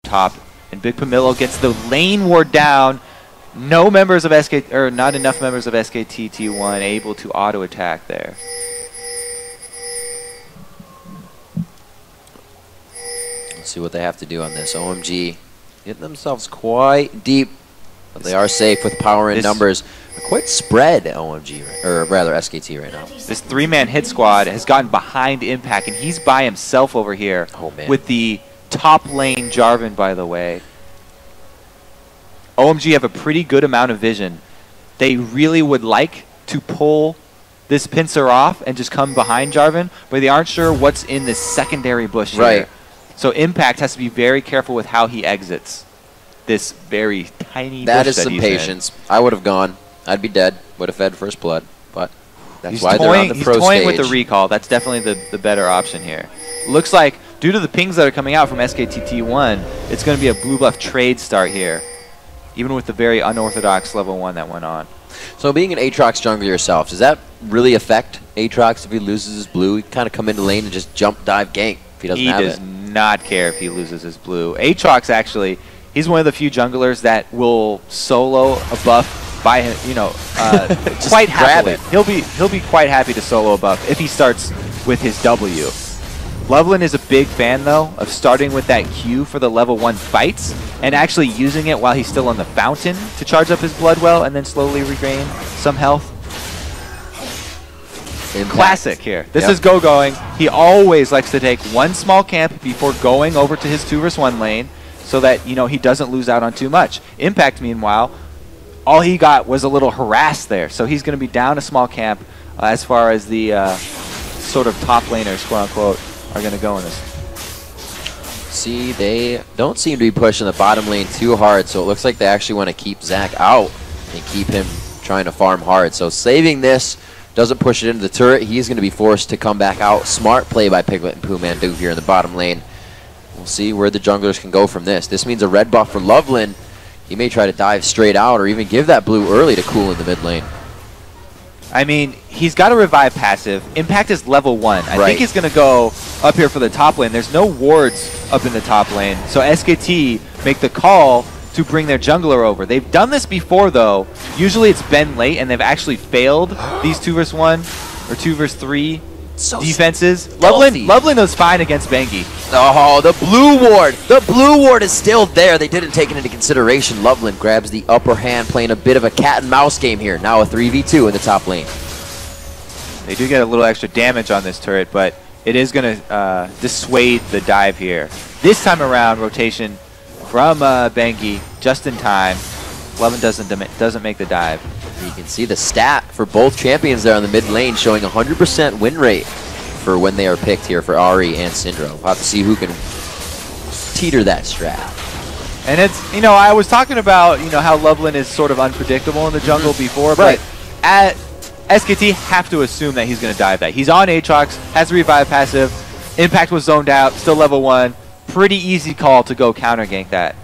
top, and Big Pamillo gets the lane ward down. No members of SK, or not enough members of SKT T1 able to auto attack there. Let's see what they have to do on this. OMG getting themselves quite deep, but they are safe with power and numbers. They're quite spread, OMG, or rather SKT right now. This three-man hit squad has gotten behind Impact, and he's by himself over here with the top lane Jarvan, by the way. OMG have a pretty good amount of vision. They really would like to pull this pincer off and just come behind Jarvan, but they aren't sure what's in this secondary bush here. So Impact has to be very careful with how he exits this very tiny bush that is some patience. I would have gone. I'd be dead. Would have fed first blood, but that's why they're on the pro stage. He's toying with the recall. That's definitely the better option here. Looks like due to the pings that are coming out from SKT T1, it's going to be a blue buff trade start here, even with the very unorthodox level 1 that went on. So being an Aatrox jungler yourself, does that really affect Aatrox if he loses his blue? He kind of come into lane and just jump, dive, gank if he doesn't have it. He does not care if he loses his blue. Aatrox actually, he's one of the few junglers that will solo a buff by him, you know, quite happily. He'll be quite happy to solo a buff if he starts with his W. Loveland is a big fan, though, of starting with that Q for the level 1 fights and actually using it while he's still on the fountain to charge up his blood well and then slowly regain some health. Classic here. This is going. He always likes to take one small camp before going over to his 2 versus 1 lane so that, you know, he doesn't lose out on too much. Impact, meanwhile, all he got was a little harass there, so he's going to be down a small camp as far as the sort of top laners, quote-unquote, are going to go in this. See, they don't seem to be pushing the bottom lane too hard, so it looks like they actually want to keep Zach out and keep him trying to farm hard. So saving this doesn't push it into the turret. He's going to be forced to come back out. Smart play by Piglet and Poohmandu here in the bottom lane. We'll see where the junglers can go from this. This means a red buff for Loveland. He may try to dive straight out or even give that blue early to cool in the mid lane. I mean, he's got a revive passive. Impact is level 1. I think he's going to go up here for the top lane. There's no wards up in the top lane. So SKT make the call to bring their jungler over. They've done this before, though. Usually it's been late, and they've actually failed these 2 versus 1 or 2 versus 3 defenses. Loveland was fine against Bengi. Oh, the blue ward. The blue ward is still there. They didn't take it into consideration. Loveland grabs the upper hand, playing a bit of a cat and mouse game here. Now a 3v2 in the top lane. They do get a little extra damage on this turret, but it is going to dissuade the dive here. This time around, rotation from Bengi just in time. Loveland doesn't make the dive. You can see the stat for both champions there on the mid lane showing 100% win rate for when they are picked here for Ahri and Syndra. We'll have to see who can teeter that strat. And it's, you know, I was talking about, you know, how Loveland is sort of unpredictable in the jungle before, but at SKT have to assume that he's going to dive that. He's on Aatrox, has a revive passive, Impact was zoned out, still level 1. Pretty easy call to go counter gank that.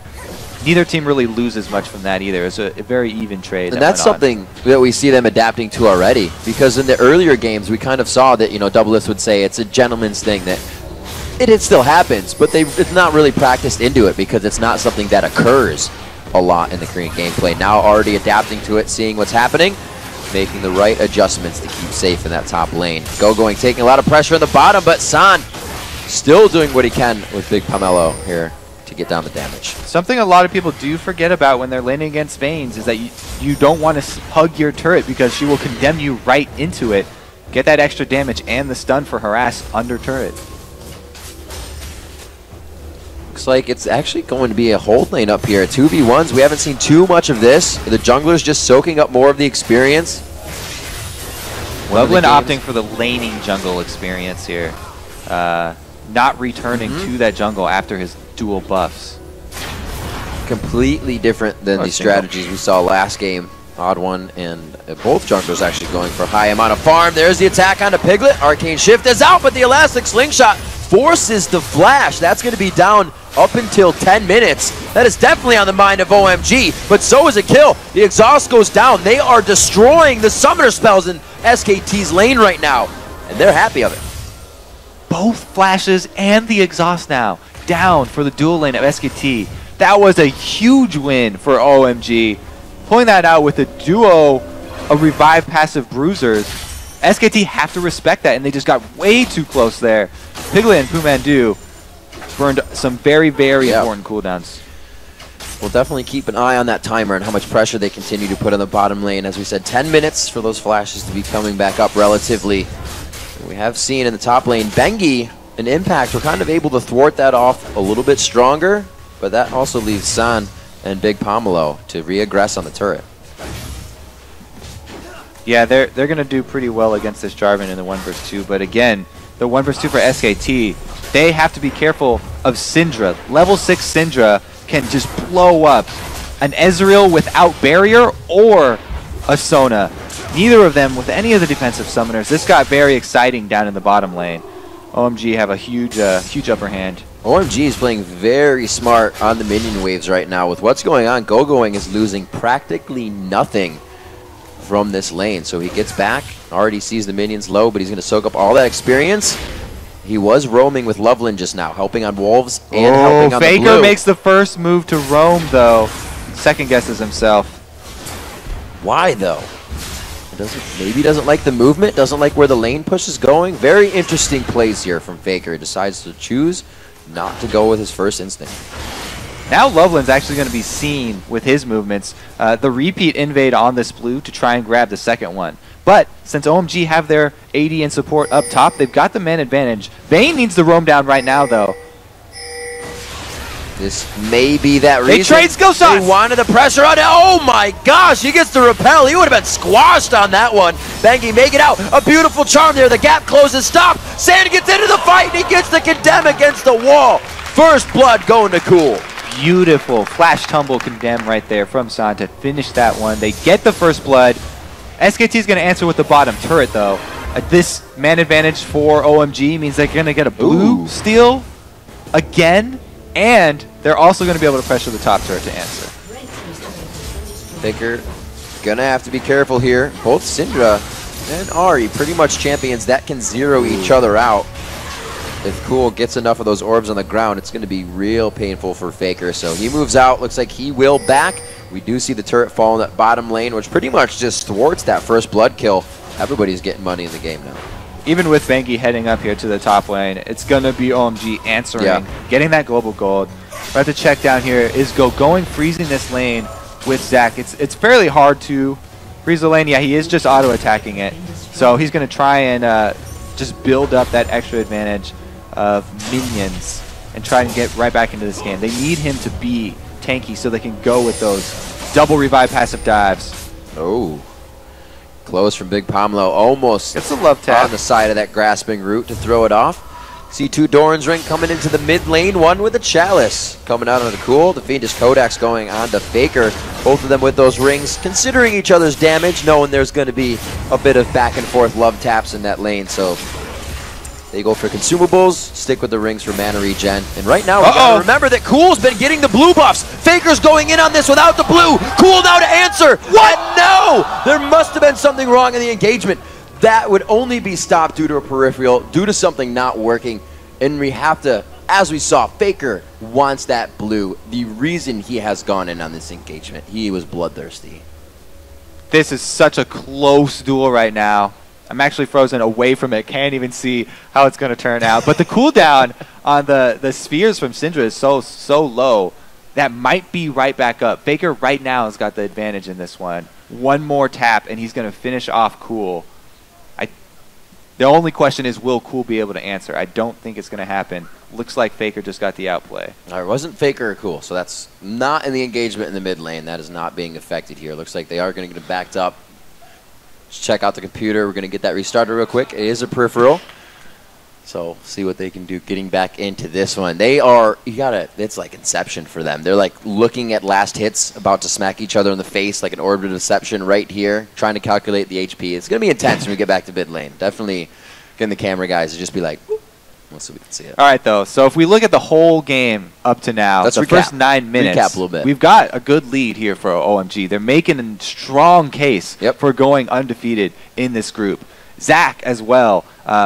Neither team really loses much from that either. It's a very even trade. And that's something that we see them adapting to already. Because in the earlier games, we kind of saw that, you know, Doublelift would say it's a gentleman's thing, that it still happens, but it's not really practiced into it because it's not something that occurs a lot in the Korean gameplay. Now already adapting to it, seeing what's happening, making the right adjustments to keep safe in that top lane. Going, taking a lot of pressure on the bottom, but San still doing what he can with Big Pamillo here to get down the damage. Something a lot of people do forget about when they're laning against Vaynes is that you don't want to hug your turret because she will condemn you right into it. Get that extra damage and the stun for harass under turret. Looks like it's actually going to be a hold lane up here. 2v1s. We haven't seen too much of this. The jungler's just soaking up more of the experience. Loveland opting for the laning jungle experience here. Not returning to that jungle after his dual buffs. Completely different than the strategies we saw last game. Odd one, and both junglers actually going for a high amount of farm. There's the attack on the Piglet. Arcane Shift is out, but the Elastic Slingshot forces the flash. That's going to be down up until 10 minutes. That is definitely on the mind of OMG, but so is a kill. The exhaust goes down. They are destroying the summoner spells in SKT's lane right now, and they're happy of it. Both flashes and the exhaust now. down for the dual lane of SKT. That was a huge win for OMG. Pulling that out with a duo of revive passive bruisers. SKT have to respect that, and they just got way too close there. Piglet and Pumandu burned some very, very important cooldowns. We'll definitely keep an eye on that timer and how much pressure they continue to put on the bottom lane. As we said, 10 minutes for those flashes to be coming back up relatively. We have seen in the top lane, Bengi and Impact were kind of able to thwart that off a little bit stronger, but that also leaves San and Big Pomelo to re-aggress on the turret. Yeah, they're going to do pretty well against this Jarvan in the 1 vs 2, but again, the 1 vs 2 for SKT, they have to be careful of Syndra. Level 6 Syndra can just blow up an Ezreal without barrier or a Sona. Neither of them with any of the defensive summoners. This got very exciting down in the bottom lane. OMG have a huge upper hand. OMG is playing very smart on the minion waves right now. With what's going on, Gogoing is losing practically nothing from this lane. So he gets back, already sees the minions low, but he's going to soak up all that experience. He was roaming with Loveland just now, helping on Wolves and helping on the blue. Faker makes the first move to roam, though. Second guesses himself. Why, though? Maybe doesn't like the movement, doesn't like where the lane push is going. Very interesting plays here from Faker. He decides to choose not to go with his first instinct. Now Loveland's actually going to be seen with his movements. The repeat invade on this blue to try and grab the second one. But since OMG have their AD and support up top, they've got the man advantage. Vayne needs to roam down right now, though. This may be that reason. They trade skill shots. They wanted the pressure on it. Oh my gosh, he gets the repel. He would have been squashed on that one. Bengi make it out. A beautiful charm there. The gap closes. Stop. Sand gets into the fight, and he gets the condemn against the wall. First blood going to Cool. Beautiful flash tumble condemn right there from San to finish that one. They get the first blood. SKT is going to answer with the bottom turret, though. This man advantage for OMG means they're going to get a blue steal again, and they're also going to be able to pressure the top turret to answer. Faker going to have to be careful here. Both Syndra and Ahri pretty much champions that can zero each other out. If Cool gets enough of those orbs on the ground, it's going to be real painful for Faker. So he moves out. Looks like he will back. We do see the turret fall in that bottom lane, which pretty much just thwarts that first blood kill. Everybody's getting money in the game now. Even with Bengi heading up here to the top lane, it's going to be OMG answering, getting that global gold. We have to check down here. Is going freezing this lane with Zach. It's fairly hard to freeze the lane. Yeah, he is just auto-attacking it. So he's going to try and just build up that extra advantage of minions and try and get right back into this game. They need him to be tanky so they can go with those double revive passive dives. Oh, close from Big Pomelo. Almost it's a love tap on the side of that grasping root to throw it off. See two Doran's Ring coming into the mid lane, one with a Chalice coming out on the Cool. The Fiendish Kodaks going on to Faker. Both of them with those rings, considering each other's damage, knowing there's going to be a bit of back and forth love taps in that lane. So they go for consumables, stick with the rings for mana regen. And right now, we gotta remember that Cool's been getting the blue buffs. Faker's going in on this without the blue. Cool now to answer. What? No! There must have been something wrong in the engagement. That would only be stopped due to a peripheral, due to something not working. And we have to, as we saw, Faker wants that blue. The reason he has gone in on this engagement, he was bloodthirsty. This is such a close duel right now. I'm actually frozen away from it. Can't even see how it's going to turn out. But the cooldown on the spheres from Syndra is so low. That might be right back up. Faker right now has got the advantage in this one. One more tap, and he's going to finish off Cool. The only question is, will Cool be able to answer? I don't think it's going to happen. Looks like Faker just got the outplay. It wasn't Faker or Cool, so that's not in the engagement in the mid lane. That is not being affected here. Looks like they are going to get backed up. Let's check out the computer. We're going to get that restarted real quick. It is a peripheral. So see what they can do getting back into this one. They are, it's like Inception for them. They're like looking at last hits, about to smack each other in the face, like an orbital deception right here, trying to calculate the HP. It's going to be intense when we get back to mid lane. Definitely getting the camera guys to just be like, whoop, so we can see it. All right, though. So if we look at the whole game up to now, the first 9 minutes, recap a little bit. We've got a good lead here for OMG. They're making a strong case for going undefeated in this group. Zach as well,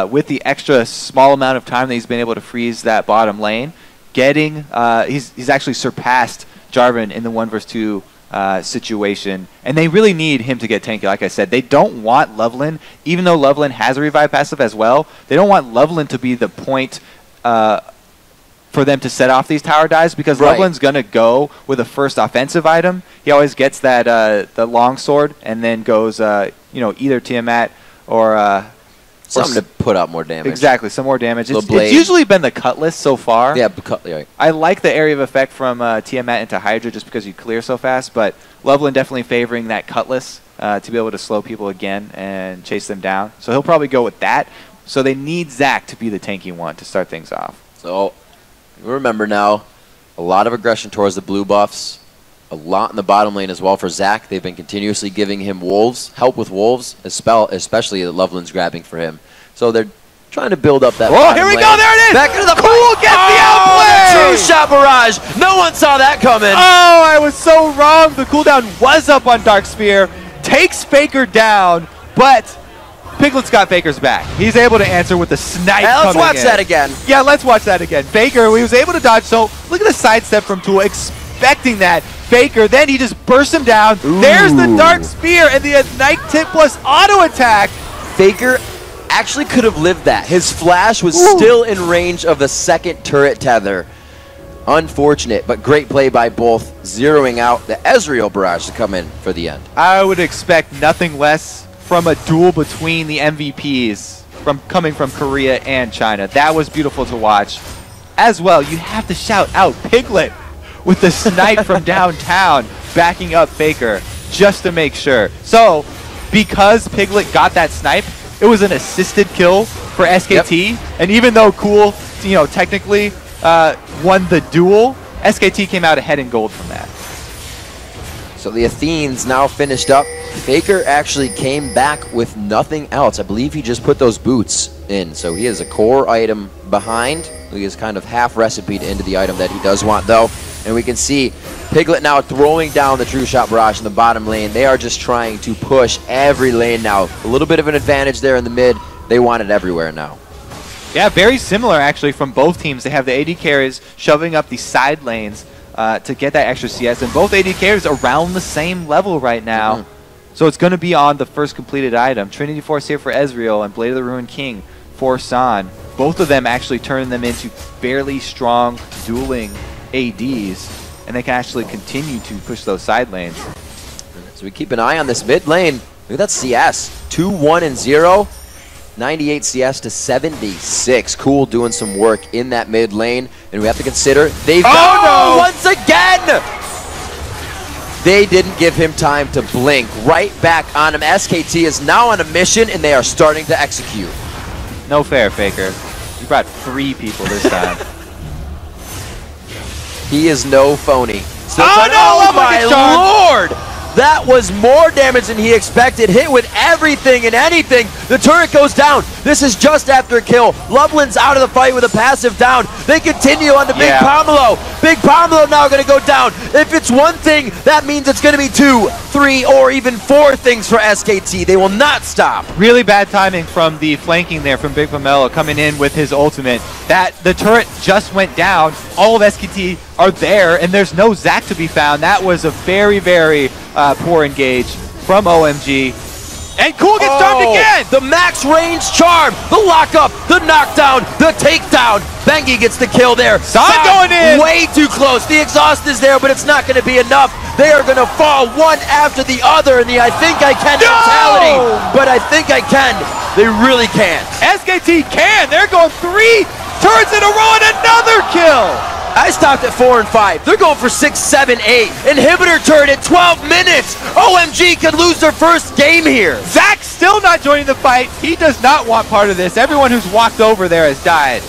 with the extra small amount of time that he's been able to freeze that bottom lane, getting, he's actually surpassed Jarvan in the 1 versus 2 situation, and they really need him to get tanky. Like I said, they don't want Loveland, even though Loveland has a revive passive as well, they don't want Loveland to be the point for them to set off these tower dives, because Loveland's going to go with a first offensive item. He always gets that the longsword and then goes you know, either Tiamat or something to put out more damage. Exactly, some more damage. It's usually been the Cutlass so far. Yeah, I like the area of effect from Tiamat into Hydra just because you clear so fast, but Loveland definitely favoring that Cutlass to be able to slow people again and chase them down. So he'll probably go with that. So they need Zach to be the tanky one to start things off. So remember now, a lot of aggression towards the blue buffs, a lot in the bottom lane as well for Zach. They've been continuously giving him wolves, help with wolves, especially that Loveland's grabbing for him. So they're trying to build up that. Oh, here we go! There it is! Back into the Cool gets the outplay! True shot barrage. No one saw that coming. Oh, I was so wrong. The cooldown was up on Dark Spear, takes Faker down, but Piglet's got Faker's back. He's able to answer with the snipe. Let's watch that again. Yeah, let's watch that again. Faker, he was able to dodge. So look at the sidestep from Tool, expecting that. Faker, then he just bursts him down. Ooh. There's the Dark Spear and the Ignite Tip plus auto attack. Faker actually could have lived that. His flash was still in range of the second turret tether. Unfortunate, but great play by both, zeroing out the Ezreal barrage to come in for the end. I would expect nothing less from a duel between the MVPs coming from Korea and China. That was beautiful to watch. As well, you have to shout out Piglet with the snipe from downtown, backing up Faker just to make sure. So, because Piglet got that snipe, it was an assisted kill for SKT. Yep. And even though Cool, you know, technically won the duel, SKT came out ahead in gold from that. So the Athenes now finished up. Faker actually came back with nothing else. I believe he just put those boots in. So he has a core item behind. He is kind of half recipeed into the item that he does want, though. And we can see Piglet now throwing down the True Shot Barrage in the bottom lane. They are just trying to push every lane now. A little bit of an advantage there in the mid. They want it everywhere now. Yeah, very similar actually from both teams. They have the AD carries shoving up the side lanes to get that extra CS. And both AD carries around the same level right now. So it's going to be on the first completed item. Trinity Force here for Ezreal and Blade of the Ruined King for San. Both of them actually turn them into fairly strong dueling ADs, and they can actually continue to push those side lanes. So we keep an eye on this mid lane. Look at that CS. 2-1 and 0. 98 CS to 76. Cool doing some work in that mid lane. And we have to consider they've no! once again! They didn't give him time to blink. Right back on him. SKT is now on a mission, and they are starting to execute. No fair, Faker. You brought 3 people this time. He is no phony. So oh my lord! That was more damage than he expected. Hit with everything and anything. The turret goes down. This is just after a kill. Loveland's out of the fight with a passive down. They continue on to Big Pomelo. Big Pomelo now going to go down. If it's one thing, that means it's going to be 2, 3, or even 4 things for SKT. They will not stop. Really bad timing from the flanking there from Big Pomelo coming in with his ultimate. The turret just went down. All of SKT are there, and there's no Zac to be found. That was a very, very poor engage from OMG. And Cool gets charmed again! The max range charm, the lockup, the knockdown, the takedown. Bengi gets the kill there. San going in! Way too close. The exhaust is there, but it's not going to be enough. They are going to fall one after the other in the I think I can mentality. But I think I can. They really can't. SKT can! They're going 3 turrets in a row and another kill! I stopped at 4 and 5. They're going for 6, 7, 8. Inhibitor turret at 12 minutes. OMG could lose their first game here. Zac still not joining the fight. He does not want part of this. Everyone who's walked over there has died.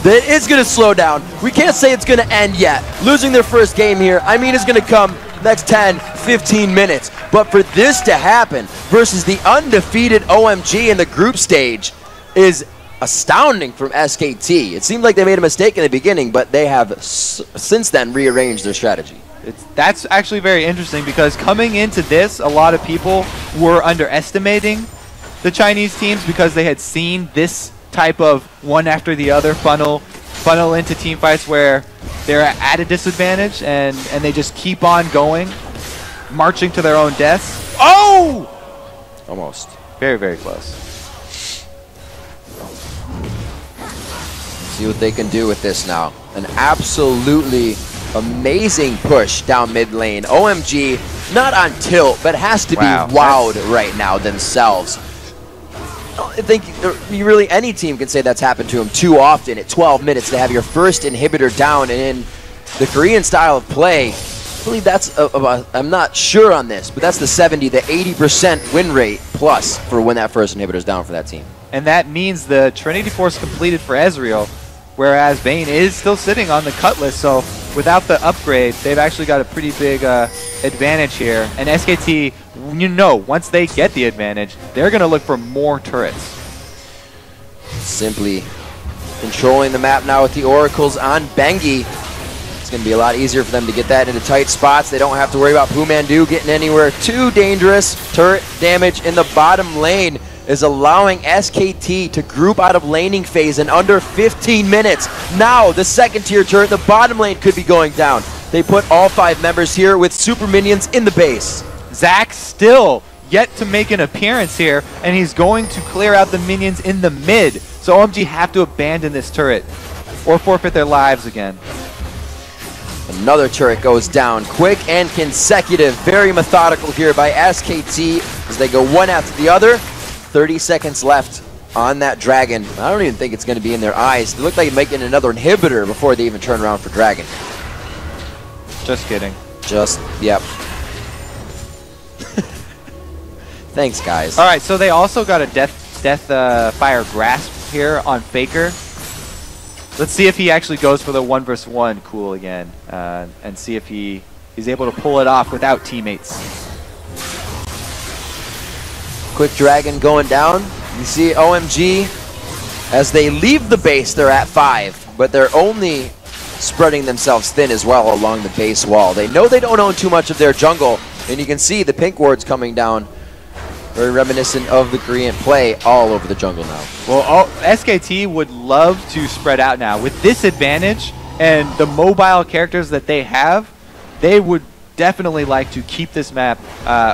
That is going to slow down. We can't say it's going to end yet. Losing their first game here, I mean, it's going to come next 10, 15 minutes. But for this to happen versus the undefeated OMG in the group stage is astounding from SKT. It seemed like they made a mistake in the beginning, but they have since then rearranged their strategy. That's actually very interesting because coming into this, a lot of people were underestimating the Chinese teams because they had seen this type of one after the other funnel funnel into team fights where they're at a disadvantage and they just keep on going, marching to their own deaths. Oh! Almost. Very, very close. See what they can do with this now. An absolutely amazing push down mid lane. OMG, not on tilt, but has to be wowed right now themselves. I think really any team can say that's happened to them too often at 12 minutes to have your first inhibitor down. And in the Korean style of play, I believe that's, I'm not sure on this, but that's the 70 to 80% win rate plus for when that first inhibitor is down for that team. And that means the Trinity Force completed for Ezreal, whereas Vayne is still sitting on the Cutlass. So without the upgrade, they've actually got a pretty big advantage here. And SKT, you know, once they get the advantage, they're going to look for more turrets. Simply controlling the map now with the Oracles on Bengi. It's going to be a lot easier for them to get that into tight spots. They don't have to worry about Pumandu getting anywhere too dangerous. Turret damage in the bottom lane is allowing SKT to group out of laning phase in under 15 minutes. Now the second tier turret, the bottom lane could be going down. They put all 5 members here with super minions in the base. Zac still yet to make an appearance here, and he's going to clear out the minions in the mid. So OMG have to abandon this turret or forfeit their lives again. Another turret goes down, quick and consecutive. Very methodical here by SKT as they go one after the other. 30 seconds left on that Dragon. I don't even think it's going to be in their eyes. They look like they're making another inhibitor before they even turn around for Dragon. Just kidding. Just, yep. Thanks, guys. All right, so they also got a Death Fire Grasp here on Faker. Let's see if he actually goes for the 1 versus 1 cool again, and see if he's able to pull it off without teammates. Quick Dragon going down. You see OMG, as they leave the base, they're at 5, but they're only spreading themselves thin as well along the base wall. They know they don't own too much of their jungle, and you can see the pink wards coming down. Very reminiscent of the Korean play all over the jungle now. Well, SKT would love to spread out now. With this advantage and the mobile characters that they have, they would definitely like to keep this map,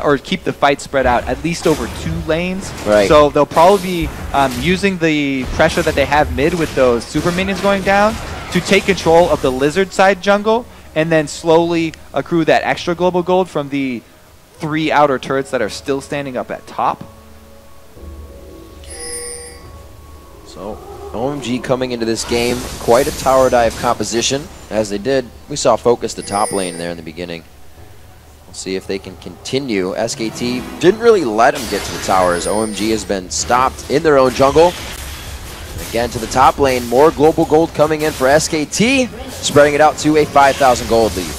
or keep the fight spread out at least over 2 lanes. Right. So they'll probably be using the pressure that they have mid with those super minions going down to take control of the lizard side jungle and then slowly accrue that extra global gold from the 3 outer turrets that are still standing up at top. So OMG coming into this game, quite a tower dive composition, as they did. We saw focus the top lane there in the beginning. We'll see if they can continue. SKT didn't really let them get to the towers. OMG has been stopped in their own jungle. Again to the top lane, more global gold coming in for SKT, spreading it out to a 5,000 gold lead.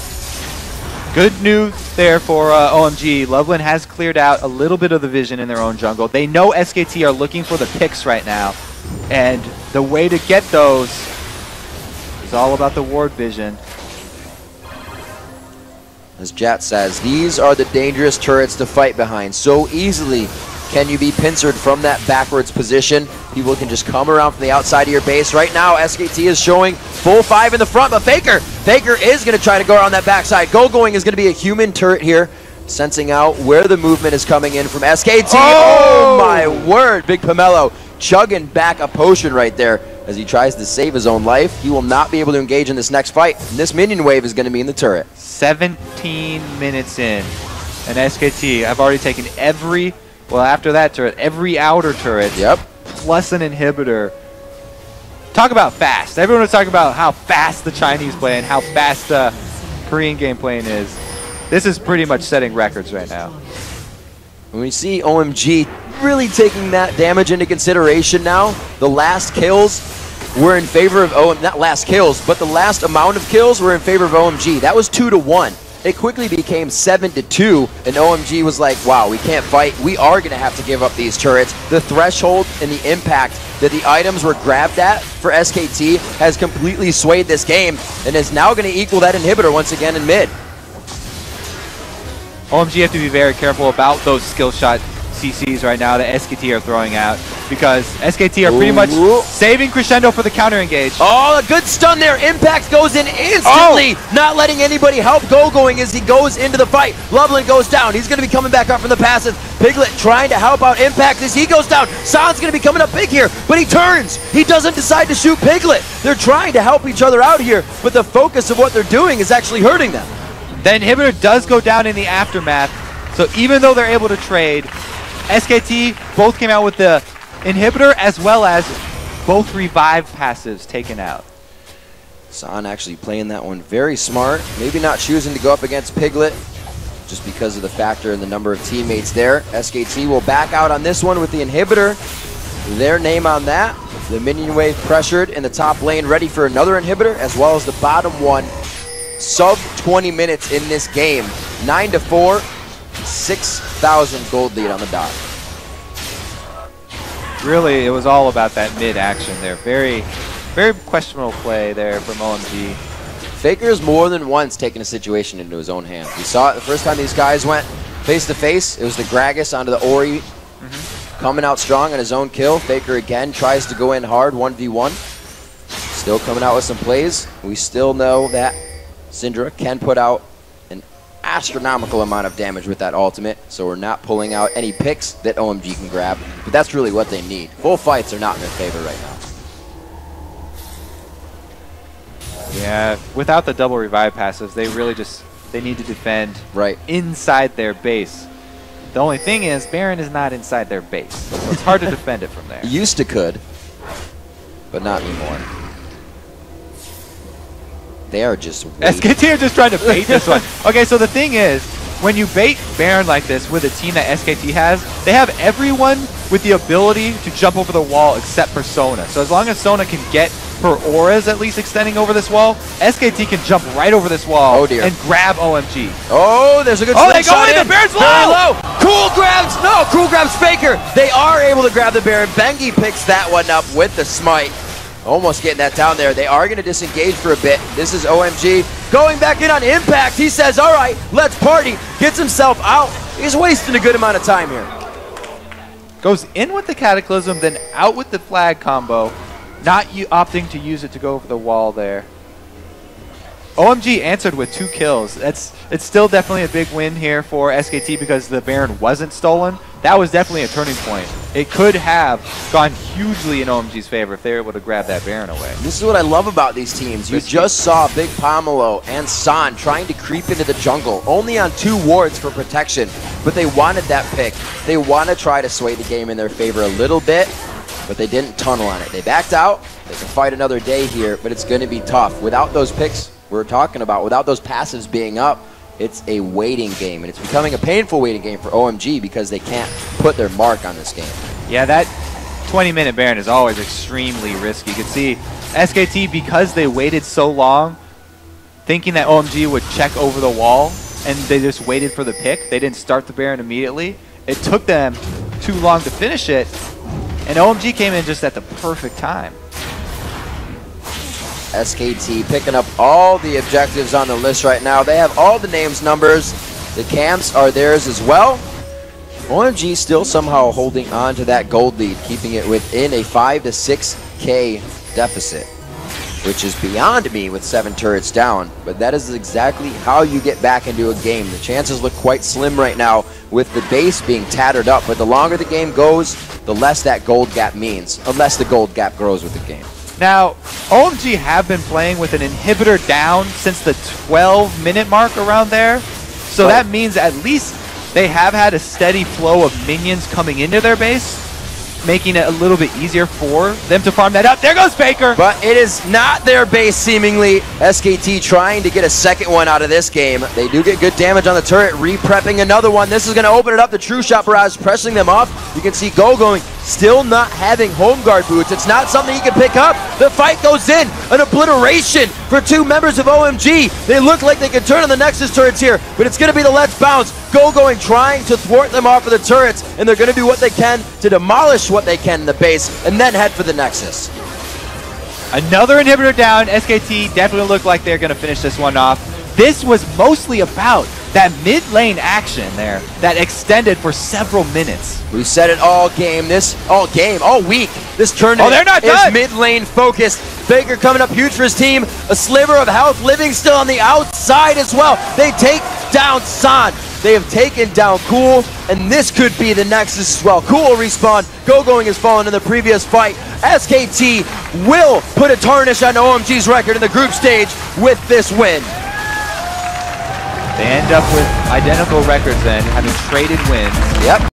Good news there for OMG. Loveland has cleared out a little bit of the vision in their own jungle. They know SKT are looking for the picks right now, and the way to get those is all about the ward vision. As Jat says, these are the dangerous turrets to fight behind. So easily can you be pincered from that backwards position. People can just come around from the outside of your base. Right now, SKT is showing full 5 in the front, but Faker is going to try to go around that backside. Going is going to be a human turret here, sensing out where the movement is coming in from SKT. Oh my word, Big Pomelo chugging back a potion right there as he tries to save his own life. He will not be able to engage in this next fight. And this minion wave is going to be in the turret. 17 minutes in, and SKT have already taken every, well, after that turret, every outer turret. Yep. Plus an inhibitor. Talk about fast. Everyone was talking about how fast the Chinese play and how fast the Korean game playing is. This is pretty much setting records right now. When we see OMG really taking that damage into consideration now, the last kills were in favor of not last kills, but the last amount of kills were in favor of OMG. That was 2 to 1. It quickly became 7 to 2, and OMG was like, wow, we can't fight. We are going to have to give up these turrets. The threshold and the impact that the items were grabbed at for SKT has completely swayed this game and is now going to equal that inhibitor once again in mid. OMG have to be very careful about those skill shot CCs right now that SKT are throwing out, because SKT are pretty much saving Crescendo for the counter engage. Oh, a good stun there. Impact goes in instantly, not letting anybody help going as he goes into the fight. Loveland goes down. He's going to be coming back up from the passive. Piglet trying to help out Impact as he goes down. San's going to be coming up big here, but he turns. He doesn't decide to shoot Piglet. They're trying to help each other out here, but the focus of what they're doing is actually hurting them. The inhibitor does go down in the aftermath, so even though they're able to trade, SKT both came out with the inhibitor as well as both revive passives taken out. San actually playing that one very smart. Maybe not choosing to go up against Piglet just because of the factor and the number of teammates there. SKT will back out on this one with the inhibitor. Their name on that. The minion wave pressured in the top lane, ready for another inhibitor, as well as the bottom one. Sub 20 minutes in this game. 9-4, 6,000 gold lead on the dot. Really, it was all about that mid action there. Very, very questionable play there from OMG. Faker's more than once taken a situation into his own hands. We saw it the first time these guys went face to face. It was the Gragas onto the Ori, coming out strong on his own kill. Faker again tries to go in hard, 1v1. Still coming out with some plays. We still know that Syndra can put out an astronomical amount of damage with that ultimate, so we're not pulling out any picks that OMG can grab, but that's really what they need. Full fights are not in their favor right now. Yeah, without the double revive passives, they really just, they need to defend inside their base. The only thing is, Baron is not inside their base, so it's hard to defend it from there. Used to could, but not anymore. They are just waiting. SKT are just trying to bait this one. Okay, so the thing is, when you bait Baron like this with a team that SKT has, they have everyone with the ability to jump over the wall except for Sona. So as long as Sona can get her auras at least extending over this wall, SKT can jump right over this wall and grab OMG. Oh, there's a good they go in! The Baron's low! Cool grabs! No, Cool grabs Faker. They are able to grab the Baron. Bengi picks that one up with the smite. Almost getting that down there. They are going to disengage for a bit. This is OMG going back in on Impact. He says, all right, let's party. Gets himself out. He's wasting a good amount of time here. Goes in with the Cataclysm, then out with the flag combo. Not opting to use it to go over the wall there. OMG answered with 2 kills. It's still definitely a big win here for SKT because the Baron wasn't stolen. That was definitely a turning point. It could have gone hugely in OMG's favor if they were able to grab that Baron away. This is what I love about these teams. You just saw Big Pomelo and San trying to creep into the jungle, only on 2 wards for protection, but they wanted that pick. They want to try to sway the game in their favor a little bit, but they didn't tunnel on it. They backed out. They can fight another day here, but it's going to be tough. Without those picks we're talking about, without those passives being up, it's a waiting game, and it's becoming a painful waiting game for OMG because they can't put their mark on this game. Yeah, that 20-minute Baron is always extremely risky. You can see SKT, because they waited so long, thinking that OMG would check over the wall, and they just waited for the pick. They didn't start the Baron immediately. It took them too long to finish it, and OMG came in just at the perfect time. SKT picking up all the objectives on the list right now. They have all the names, numbers. The camps are theirs as well. OMG still somehow holding on to that gold lead, keeping it within a 5 to 6K deficit, which is beyond me with 7 turrets down. But that is exactly how you get back into a game. The chances look quite slim right now with the base being tattered up, but the longer the game goes, the less that gold gap means, unless the gold gap grows with the game. Now, OMG have been playing with an inhibitor down since the 12-minute mark around there. So that means at least they have had a steady flow of minions coming into their base, making it a little bit easier for them to farm that up. There goes Faker! But it is not their base, seemingly. SKT trying to get a second one out of this game. They do get good damage on the turret, re-prepping another one. This is going to open it up. The True Shot Barrage pressing them off. You can see Go going, still not having home guard boots. It's not something he can pick up. The fight goes in. An obliteration for 2 members of OMG. They look like they can turn on the Nexus turrets here, but it's going to be the Let's Bounce. Go going, trying to thwart them off of the turrets, and they're going to do what they can to demolish what they can in the base, and then head for the Nexus. Another inhibitor down. SKT definitely look like they're going to finish this one off. This was mostly about that mid lane action there that extended for several minutes. We said it all week. This tournament is mid lane focused. Faker coming up huge for his team. A sliver of health, living still on the outside as well. They take down San. They have taken down Cool, and this could be the Nexus as well. Cool will respawn. Going has fallen in the previous fight. SKT will put a tarnish on OMG's record in the group stage with this win. They end up with identical records then, having traded wins. Yep.